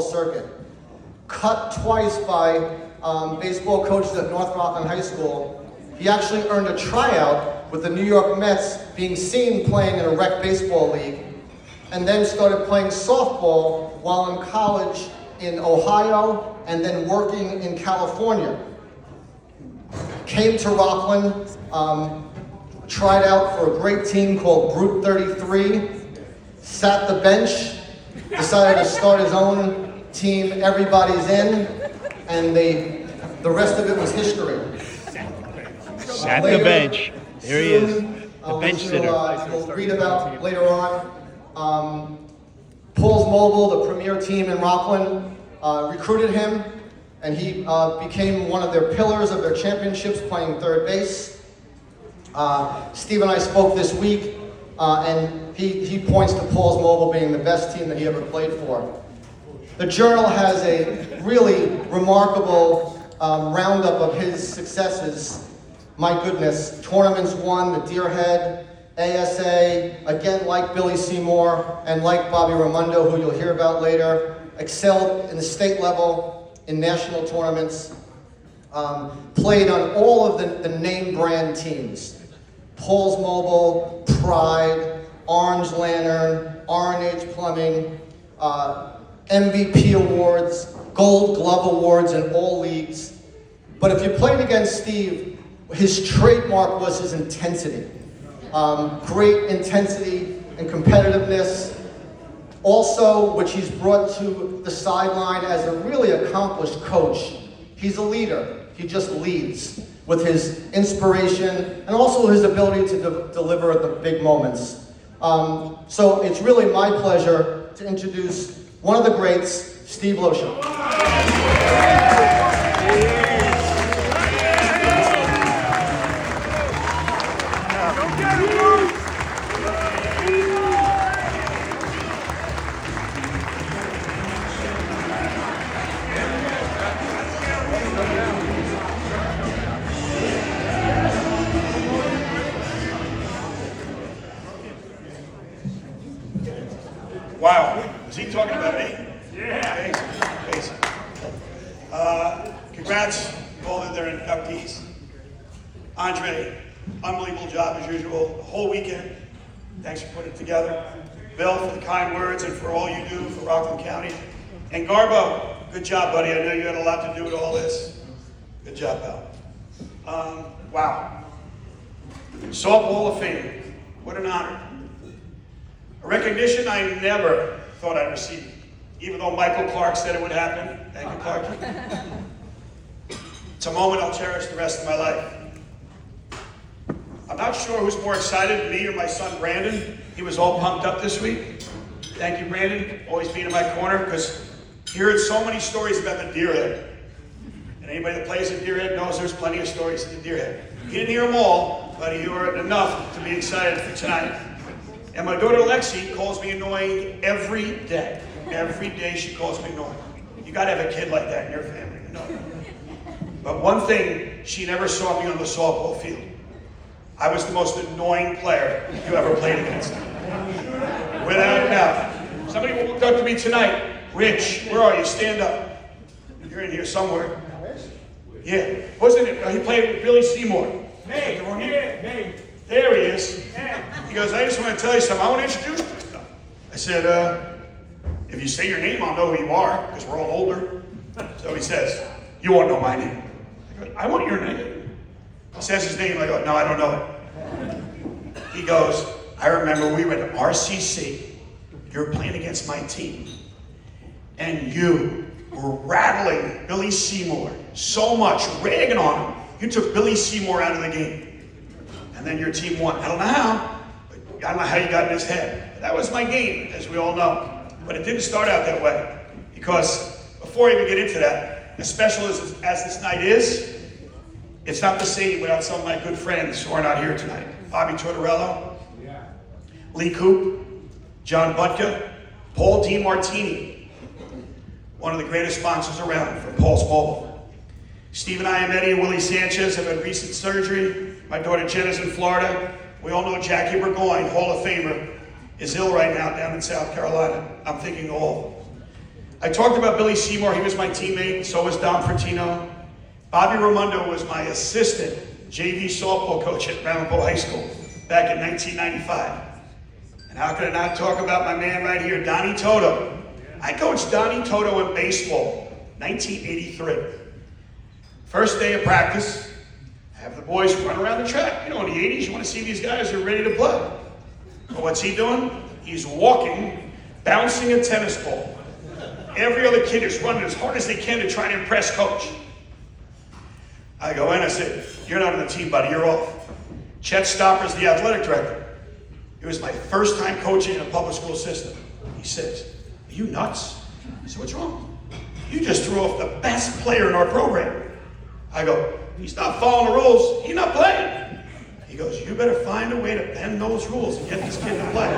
circuit. Cut twice by baseball coaches at North Rockland High School, he actually earned a tryout with the New York Mets, being seen playing in a rec baseball league, and then started playing softball while in college in Ohio and then working in California. Came to Rockland, tried out for a great team called Brute 33, sat the bench, decided to start his own team, Everybody's In, and the rest of it was history. Sat the bench. There he is, the bench sitter. You'll read about later on. Paul's Mobile, the premier team in Rockland, recruited him, and he became one of their pillars of their championships, playing third base. Steve and I spoke this week, and he points to Paul's Mobile being the best team that he ever played for. The Journal has a really remarkable roundup of his successes. My goodness, tournaments won, the Deerhead, ASA, again like Billy Seymour and like Bobby Raimondo, who you'll hear about later, excelled in the state level, in national tournaments, played on all of the name brand teams. Paul's Mobile, Pride, Orange Lantern, R&H Plumbing, MVP awards, Gold Glove awards in all leagues. But if you played against Steve, his trademark was his intensity. Great intensity and competitiveness. Also, which he's brought to the sideline as a really accomplished coach. He's a leader. He just leads with his inspiration and also his ability to deliver at the big moments. So it's really my pleasure to introduce one of the greats, Steve Loscher. Wow, is he talking about me? Yeah. Amazing. Congrats to all of their inductees. Andre, unbelievable job as usual, the whole weekend. Thanks for putting it together. Bill, for the kind words and for all you do for Rockland County. And Garbo, good job, buddy. I know you had a lot to do with all this. Good job, pal. Wow. Softball Hall of Fame. What an honor. A recognition I never thought I'd receive, even though Michael Clark said it would happen. Thank you, Clark. It's a moment I'll cherish the rest of my life. I'm not sure who's more excited, me or my son Brandon. He was all pumped up this week. Thank you, Brandon, always being in my corner, because you heard so many stories about the Deerhead. And anybody that plays at Deerhead knows there's plenty of stories at the Deerhead. You didn't hear them all, but you heard enough to be excited for tonight. And my daughter Lexi calls me annoying every day. Every day she calls me annoying. You gotta have a kid like that in your family, you know. But one thing, she never saw me on the softball field. I was the most annoying player you ever played against. Without a doubt. Somebody walked up to me tonight. Rich, where are you? Stand up. You're in here somewhere. Yeah. Wasn't it? He played with Billy Seymour. Hey, hey. There he is. He goes, I just want to tell you something. I want to introduce myself. I said, if you say your name, I'll know who you are, because we're all older. So he says, you won't know my name. I go, I want your name. He says his name. I go, no, I don't know it. He goes, I remember we were at RCC. You were playing against my team. And you were rattling Billy Seymour so much, ragging on him. You took Billy Seymour out of the game. And then your team won. I don't know how, but I don't know how you got in his head. But that was my game, as we all know. But it didn't start out that way. Because before I even get into that, as special as this night is, it's not the same without some of my good friends who are not here tonight. Bobby Tortorello, Lee Coop, John Butka, Paul DiMartini, one of the greatest sponsors around for Paul's Mobile. Steve and I, Eddie and Willie Sanchez, have had recent surgery. My daughter Jen is in Florida. We all know Jackie Burgoyne, Hall of Famer, is ill right now down in South Carolina. I'm thinking all. I talked about Billy Seymour. He was my teammate. So was Don Fratino. Bobby Raimondo was my assistant JV softball coach at Ramapo High School back in 1995. And how could I not talk about my man right here, Donnie Toto? I coached Donnie Toto in baseball, 1983. First day of practice, I have the boys run around the track. You know, in the 80s, you want to see these guys who are ready to play. But what's he doing? He's walking, bouncing a tennis ball. Every other kid is running as hard as they can to try to impress coach. I go in, I said, you're not on the team, buddy, you're off. Chet Stopper's the athletic director. It was my first time coaching in a public school system. He says, are you nuts? I said, what's wrong? You just threw off the best player in our program. I go, he's not following the rules, he's not playing. He goes, you better find a way to bend those rules and get this kid to play.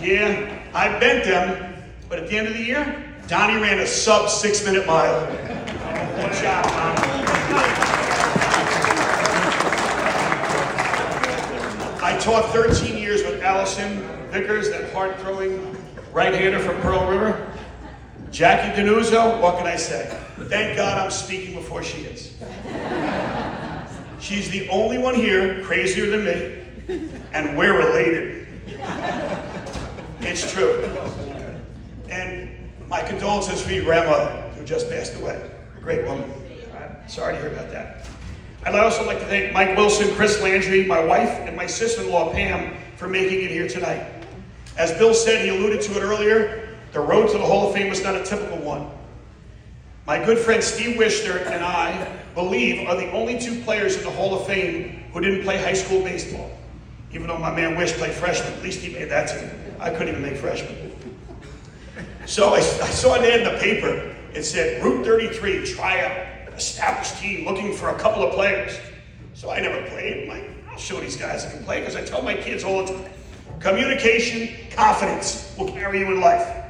Yeah, I bent them, but at the end of the year, Donnie ran a sub 6-minute mile. Good job, Donnie. I taught 13 years with Allison Vickers, that hard-throwing right-hander from Pearl River. Jackie Danuzzo, what can I say? Thank God I'm speaking before she is. She's the only one here crazier than me, and we're related. It's true. And my condolences for your grandmother, who just passed away. A great woman. Sorry to hear about that. I'd also like to thank Mike Wilson, Chris Landry, my wife, and my sister-in-law, Pam, for making it here tonight. As Bill said, he alluded to it earlier, the road to the Hall of Fame was not a typical one. My good friend Steve Wischter and I believe are the only two players in the Hall of Fame who didn't play high school baseball. Even though my man Wish played freshman, at least he made that team. I couldn't even make freshman. So I saw an ad in the paper. It said, Route 33, tryout, established team looking for a couple of players. So I never played. I'm like, I'll show these guys I can play, because I tell my kids all the time, communication, confidence will carry you in life.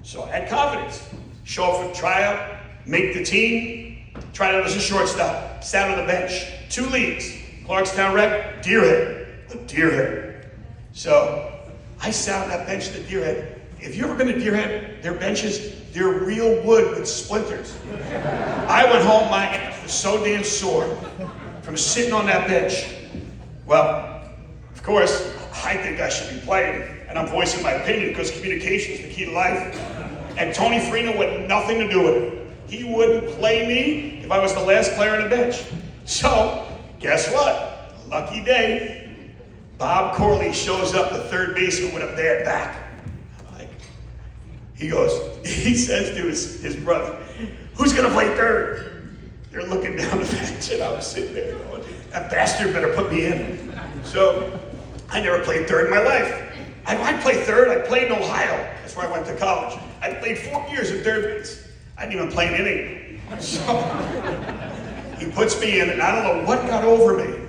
So I had confidence. Show up for the tryout, make the team, tried out as a shortstop, sat on the bench, 2 leagues, Clarkstown Rec, Deerhead, the Deerhead. So I sat on that bench at the Deerhead. If you've ever been to Deerhead, their benches, they're real wood with splinters. I went home, my ass was so damn sore from sitting on that bench. Well, of course, I think I should be playing, and I'm voicing my opinion because communication is the key to life. And Tony Farina had nothing to do with it. He wouldn't play me if I was the last player on the bench. So, guess what? Lucky day. Bob Corley shows up, the third baseman, with a bad back. He says to his brother, who's going to play third? They're looking down the bench, and I was sitting there going, that bastard better put me in. So, I never played third in my life. I played third. I played in Ohio. That's where I went to college. I played 4 years at third base. I didn't even play an inning. So he puts me in, and I don't know what got over me.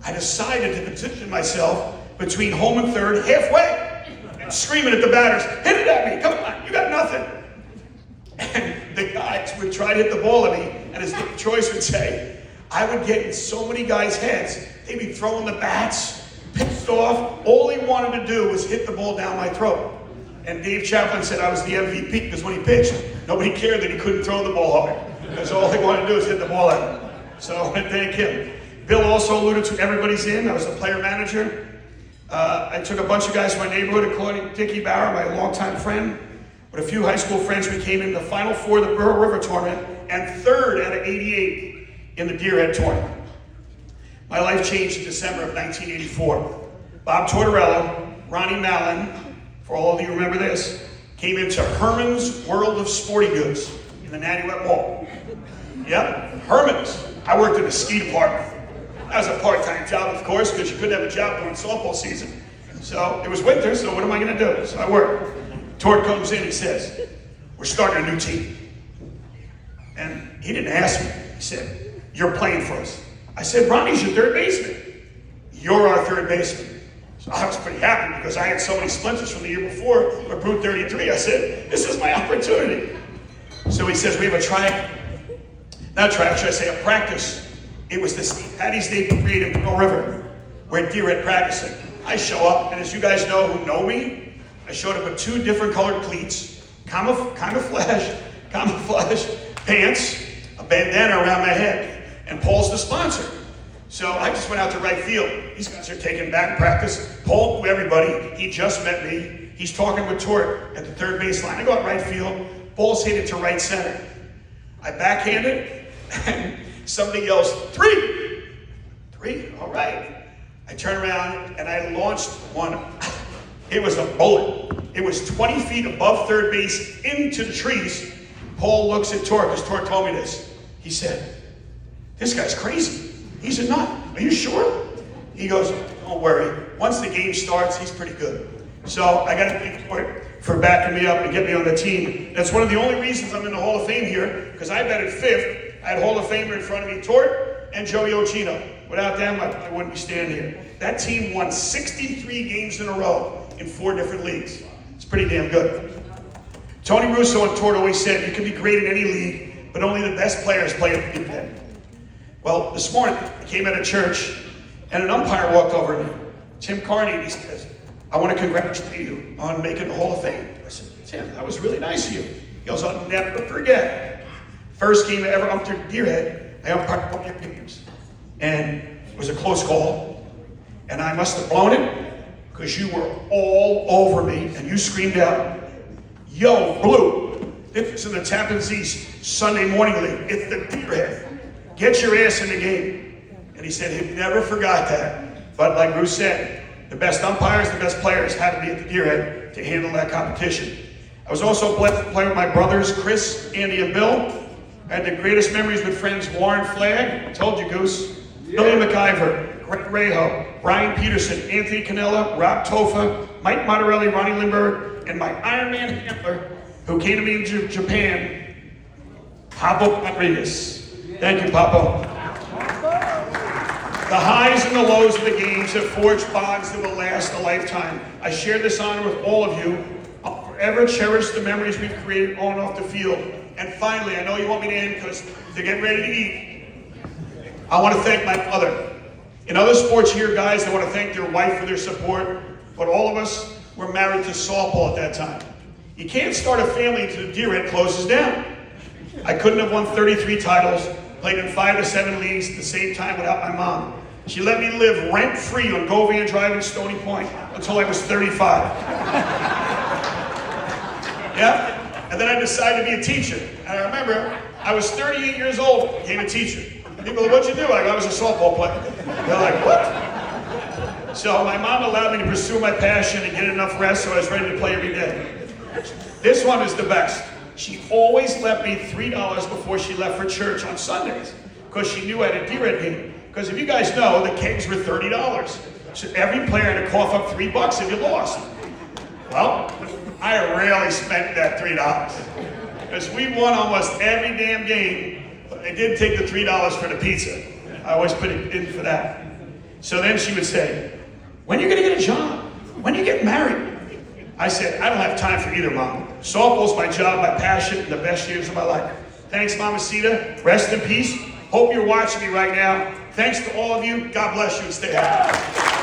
I decided to position myself between home and third, halfway, and screaming at the batters, hit it at me, come on, you got nothing. And the guys would try to hit the ball at me, and as Dick Choice would say, I would get in so many guys' heads, they'd be throwing the bats, pissed off. All he wanted to do was hit the ball down my throat. And Dave Chaplin said I was the MVP because when he pitched, nobody cared that he couldn't throw the ball hard. Because all he wanted to do was hit the ball at him. So I want to thank him. Bill also alluded to everybody's in. I was the player manager. I took a bunch of guys from my neighborhood, including Dickie Bauer, my longtime friend. With a few high school friends, we came in the Final Four of the Pearl River tournament and 3rd out of 88 in the Deerhead tournament. My life changed in December of 1984. Bob Tortorella, Ronnie Mallon, for all of you who remember this, came into Herman's World of Sporting Goods in the Nanuet Mall. Yep, Herman's. I worked in the ski department. That was a part-time job, of course, because you couldn't have a job during softball season. So it was winter, so what am I going to do? So I worked. Tort comes in, he says, we're starting a new team. And he didn't ask me. He said, you're playing for us. I said, Ronnie's your third baseman. You're our third baseman. So I was pretty happy because I had so many splinters from the year before with Route 33. I said, this is my opportunity. So he says, we have a tryout. Not a tryout, should I say a practice. It was the St. Patty's Day parade in Pearl River where Deerhead practicing. I show up, and as you guys know who know me, I showed up with 2 different colored cleats, camouflage pants, a bandana around my head, and Paul's the sponsor. So I just went out to right field. These guys are taking back practice. Paul knew everybody. He just met me. He's talking with Tort at the third baseline. I go out right field. Ball's hit it to right center. I backhand it, and somebody yells, 3! 3? All right. I turn around, and I launched one. It was a bullet. It was 20 feet above third base into the trees. Paul looks at Tort, because Tort told me this. He said, this guy's crazy. He's a nut. Are you sure? He goes, don't worry. Once the game starts, he's pretty good. So I got to thank Tort for backing me up and getting me on the team. That's one of the only reasons I'm in the Hall of Fame here, because I batted 5th. I had Hall of Famer in front of me, Tort and Joey Ochino. Without them, I wouldn't be standing here. That team won 63 games in a row in 4 different leagues. It's pretty damn good. Tony Russo and Tort always said, you can be great in any league, but only the best players play at the game. Well, this morning, I came out of church, and an umpire walked over to me, Tim Carney, and he says, I want to congratulate you on making the Hall of Fame. I said, Tim, that was really nice of you. He goes, I'll never forget. First game I ever umpired at Deerhead, I umpired 1 of your games. And it was a close call, and I must have blown it, because you were all over me, and you screamed out, yo, Blue, this is in the Tappan East Sunday morning league. It's the Deerhead. Get your ass in the game. And he said he never forgot that. But like Bruce said, the best umpires, the best players had to be at the Deerhead to handle that competition. I was also blessed to play with my brothers, Chris, Andy, and Bill. I had the greatest memories with friends Warren Flagg, I told you, Goose, Billy McIver, Greg Rejo, Brian Peterson, Anthony Cannella, Rob Tofa, Mike Monterelli, Ronnie Lindbergh, and my Iron Man handler, who came to me in Japan, Pablo Rodriguez. Thank you, Papa. The highs and the lows of the games have forged bonds that will last a lifetime. I share this honor with all of you. I'll forever cherish the memories we've created on and off the field. And finally, I know you want me to end because to get ready to eat, I want to thank my mother. In other sports here, guys, I want to thank their wife for their support. But all of us were married to softball at that time. You can't start a family until the Deerhead closes down. I couldn't have won 33 titles, played in 5 to 7 leagues at the same time without my mom. She let me live rent-free on Govan Drive in Stony Point until I was 35. Yeah? And then I decided to be a teacher. And I remember, I was 38 years old, became a teacher. People, what'd you do? I was a softball player. They're like, what? So my mom allowed me to pursue my passion and get enough rest so I was ready to play every day. This one is the best. She always left me $3 before she left for church on Sundays because she knew I had a Deerhead game. Because if you guys know, the kegs were $30. So every player had to cough up $3 if you lost. Well, I rarely spent that $3 because we won almost every damn game, but I did take the $3 for the pizza. I always put it in for that. So then she would say, when are you going to get a job? When are you getting married? I said, I don't have time for either, Mom. Softball's my job, my passion, and the best years of my life. Thanks, Mamacita. Rest in peace. Hope you're watching me right now. Thanks to all of you. God bless you and stay happy.